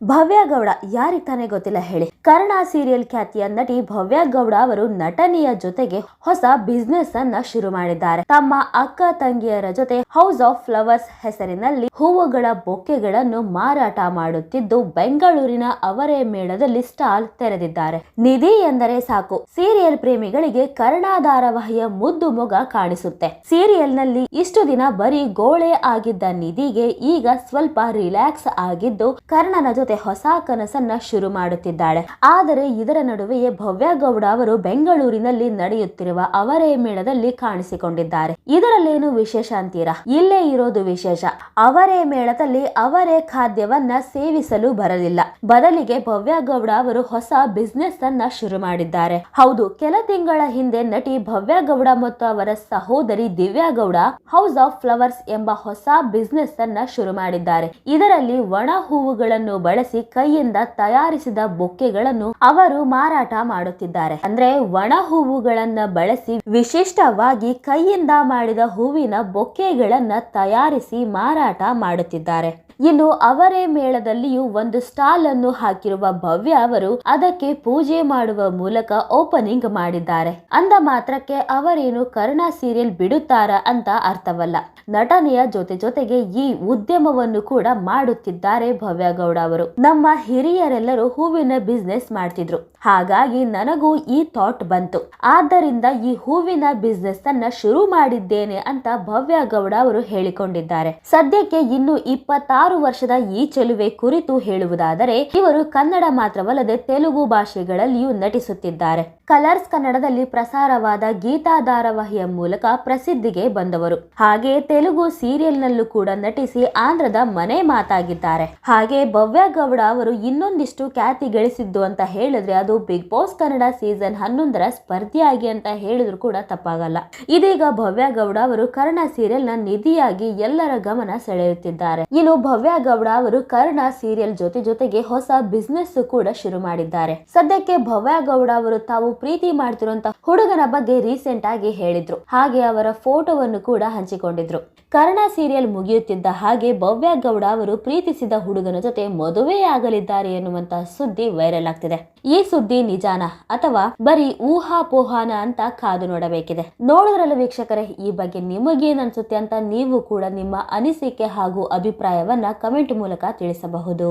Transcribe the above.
ಭವ್ಯ ಗೌಡ ಯಾರಿಗೆ ತಾನೇ ಗೊತ್ತಿಲ್ಲ ಹೇಳಿ. ಕರ್ಣ ಸೀರಿಯಲ್ ಖ್ಯಾತಿಯ ನಟಿ ಭವ್ಯ ಗೌಡ ಅವರು ನಟನೆಯ ಜೊತೆಗೆ ಹೊಸ ಬಿಸ್ನೆಸ್ ಅನ್ನ ಶುರು ಮಾಡಿದ್ದಾರೆ. ತಮ್ಮ ಅಕ್ಕ ತಂಗಿಯರ ಜೊತೆ ಹೌಸ್ ಆಫ್ ಫ್ಲವರ್ಸ್ ಹೆಸರಿನಲ್ಲಿ ಹೂವುಗಳ ಬೊಕ್ಕೆಗಳನ್ನು ಮಾರಾಟ ಮಾಡುತ್ತಿದ್ದು ಬೆಂಗಳೂರಿನ ಅವರೇ ಮೇಳದಲ್ಲಿ ಸ್ಟಾಲ್ ತೆರೆದಿದ್ದಾರೆ. ನಿಧಿ ಎಂದರೆ ಸಾಕು ಸೀರಿಯಲ್ ಪ್ರೇಮಿಗಳಿಗೆ ಕರ್ಣ ಧಾರಾವಾಹಿಯ ಮುದ್ದು ಮೊಗ ಕಾಣಿಸುತ್ತೆ. ಸೀರಿಯಲ್ ನಲ್ಲಿ ಇಷ್ಟು ದಿನ ಬರೀ ಗೋಳೆ ಆಗಿದ್ದ ನಿಧಿಗೆ ಈಗ ಸ್ವಲ್ಪ ರಿಲ್ಯಾಕ್ಸ್ ಆಗಿದ್ದು ಕರ್ಣನ ಜೊತೆ ಹೊಸ ಕನಸನ್ನ ಶುರು ಮಾಡುತ್ತಿದ್ದಾಳೆ. ಆದರೆ ಇದರ ನಡುವೆಯೇ ಭವ್ಯ ಗೌಡ ಅವರು ಬೆಂಗಳೂರಿನಲ್ಲಿ ನಡೆಯುತ್ತಿರುವ ಅವರೇ ಮೇಳದಲ್ಲಿ ಕಾಣಿಸಿಕೊಂಡಿದ್ದಾರೆ. ಇದರಲ್ಲೇನು ವಿಶೇಷ ಅಂತೀರಾ? ಇಲ್ಲೇ ಇರೋದು ವಿಶೇಷ. ಅವರೇ ಮೇಳದಲ್ಲಿ ಅವರೇ ಖಾದ್ಯವನ್ನ ಸೇವಿಸಲು ಬರಲಿಲ್ಲ. ಬದಲಿಗೆ ಭವ್ಯ ಗೌಡ ಅವರು ಹೊಸ ಬಿಸ್ನೆಸ್ ಅನ್ನ ಶುರು ಮಾಡಿದ್ದಾರೆ. ಹೌದು, ಕೆಲ ತಿಂಗಳ ಹಿಂದೆ ನಟಿ ಭವ್ಯ ಗೌಡ ಮತ್ತು ಅವರ ಸಹೋದರಿ Divya Gowda house of flowers ಎಂಬ ಹೊಸ ಬಿಸ್ನೆಸ್ ಅನ್ನ ಶುರು ಮಾಡಿದ್ದಾರೆ. ಇದರಲ್ಲಿ ಒಣ ಹೂವುಗಳನ್ನು ಬಳಸಿ ಕೈಯಿಂದ ತಯಾರಿಸಿದ ಬೊಕ್ಕೆಗಳನ್ನು ಅವರು ಮಾರಾಟ ಮಾಡುತ್ತಿದ್ದಾರೆ. ಅಂದ್ರೆ ಒಣ ಹೂವುಗಳನ್ನ ಬಳಸಿ ವಿಶಿಷ್ಟವಾಗಿ ಕೈಯಿಂದ ಮಾಡಿದ ಹೂವಿನ ಬೊಕ್ಕೆಗಳನ್ನ ತಯಾರಿಸಿ ಮಾರಾಟ ಮಾಡುತ್ತಿದ್ದಾರೆ. ಇನ್ನು ಅವರೇ ಮೇಳದಲ್ಲಿಯೂ ಒಂದು ಸ್ಟಾಲ್ ಅನ್ನು ಹಾಕಿರುವ ಭವ್ಯ ಅವರು ಅದಕ್ಕೆ ಪೂಜೆ ಮಾಡುವ ಮೂಲಕ ಓಪನಿಂಗ್ ಮಾಡಿದ್ದಾರೆ. ಅಂದ ಮಾತ್ರಕ್ಕೆ ಅವರೇನು ಕರ್ಣ ಸೀರಿಯಲ್ ಬಿಡುತ್ತಾರ ಅಂತ ಅರ್ಥವಲ್ಲ. ನಟನೆಯ ಜೊತೆಗೆ ಈ ಉದ್ಯಮವನ್ನು ಕೂಡ ಮಾಡುತ್ತಿದ್ದಾರೆ ಭವ್ಯ ಗೌಡ ಅವರು. ನಮ್ಮ ಹಿರಿಯರೆಲ್ಲರೂ ಹೂವಿನ ಬಿಸ್ನೆಸ್ ಮಾಡ್ತಿದ್ರು, ಹಾಗಾಗಿ ನನಗೂ ಈ ಥಾಟ್ ಬಂತು. ಆದ್ದರಿಂದ ಈ ಹೂವಿನ ಬಿಸ್ನೆಸ್ ಅನ್ನ ಶುರು ಮಾಡಿದ್ದೇನೆ ಅಂತ ಭವ್ಯ ಗೌಡ ಅವರು ಹೇಳಿಕೊಂಡಿದ್ದಾರೆ. ಸದ್ಯಕ್ಕೆ ಇನ್ನು 26 ವರ್ಷದ ಈ ಚೆಲುವೆ ಕುರಿತು ಹೇಳುವುದಾದರೆ ಇವರು ಕನ್ನಡ ಮಾತ್ರವಲ್ಲದೆ ತೆಲುಗು ಭಾಷೆಗಳಲ್ಲಿಯೂ ನಟಿಸುತ್ತಿದ್ದಾರೆ. ಕಲರ್ಸ್ ಕನ್ನಡದಲ್ಲಿ ಪ್ರಸಾರವಾದ ಗೀತಾ ಧಾರಾವಾಹಿಯ ಮೂಲಕ ಪ್ರಸಿದ್ಧಿಗೆ ಬಂದವರು. ಹಾಗೆ ತೆಲುಗು ಸೀರಿಯಲ್ ನಲ್ಲೂ ಕೂಡ ನಟಿಸಿ ಆಂಧ್ರದ ಮನೆ ಮಾತಾಗಿದ್ದಾರೆ. ಹಾಗೆ ಭವ್ಯ ಗೌಡ ಅವರು ಇನ್ನೊಂದಿಷ್ಟು ಖ್ಯಾತಿ ಗಳಿಸಿದ್ದು ಅಂತ ಹೇಳಿದ್ರೆ ಅದು ಬಿಗ್ ಬಾಸ್ ಕನ್ನಡ ಸೀಸನ್ 11ರ ಸ್ಪರ್ಧಿಯಾಗಿ ಅಂತ ಹೇಳಿದ್ರು ಕೂಡ ತಪ್ಪಾಗಲ್ಲ. ಇದೀಗ ಭವ್ಯ ಗೌಡ ಅವರು ಕರ್ಣ ಸೀರಿಯಲ್ ನ ನಿಧಿಯಾಗಿ ಎಲ್ಲರ ಗಮನ ಸೆಳೆಯುತ್ತಿದ್ದಾರೆ. ಇನ್ನು ಭವ್ಯ ಗೌಡ ಅವರು ಕರ್ಣ ಸೀರಿಯಲ್ ಜೊತೆಗೆ ಹೊಸ ಬಿಸ್ನೆಸ್ ಕೂಡ ಶುರು ಮಾಡಿದ್ದಾರೆ. ಸದ್ಯಕ್ಕೆ ಭವ್ಯ ಗೌಡ ಅವರು ತಾವು ಪ್ರೀತಿ ಮಾಡ್ತಿರುವಂತ ಹುಡುಗನ ಬಗ್ಗೆ ರೀಸೆಂಟ್ ಆಗಿ ಹೇಳಿದ್ರು. ಹಾಗೆ ಅವರ ಫೋಟೋವನ್ನು ಕೂಡ ಹಂಚಿಕೊಂಡಿದ್ರು. ಕರ್ಣ ಸೀರಿಯಲ್ ಮುಗಿಯುತ್ತಿದ್ದ ಹಾಗೆ ಭವ್ಯ ಗೌಡ ಅವರು ಪ್ರೀತಿಸಿದ ಹುಡುಗನ ಜೊತೆ ಮದುವೆಯಾಗಲಿದ್ದಾರೆ ಎನ್ನುವಂತಹ ಸುದ್ದಿ ವೈರಲ್ ಆಗ್ತಿದೆ. ಈ ಸುದ್ದಿ ನಿಜಾನ ಅಥವಾ ಬರೀ ಊಹಾಪೋಹಾನ ಅಂತ ಕಾದು ನೋಡಬೇಕಿದೆ. ನೋಡಿದ್ರಲ್ಲ ವೀಕ್ಷಕರೇ, ಈ ಬಗ್ಗೆ ನಿಮಗೇನ್ ಅನ್ಸುತ್ತೆ ಅಂತ ನೀವು ಕೂಡ ನಿಮ್ಮ ಅನಿಸಿಕೆ ಹಾಗೂ ಅಭಿಪ್ರಾಯವನ್ನ ಕಮೆಂಟ್ ಮೂಲಕ ತಿಳಿಸಬಹುದು.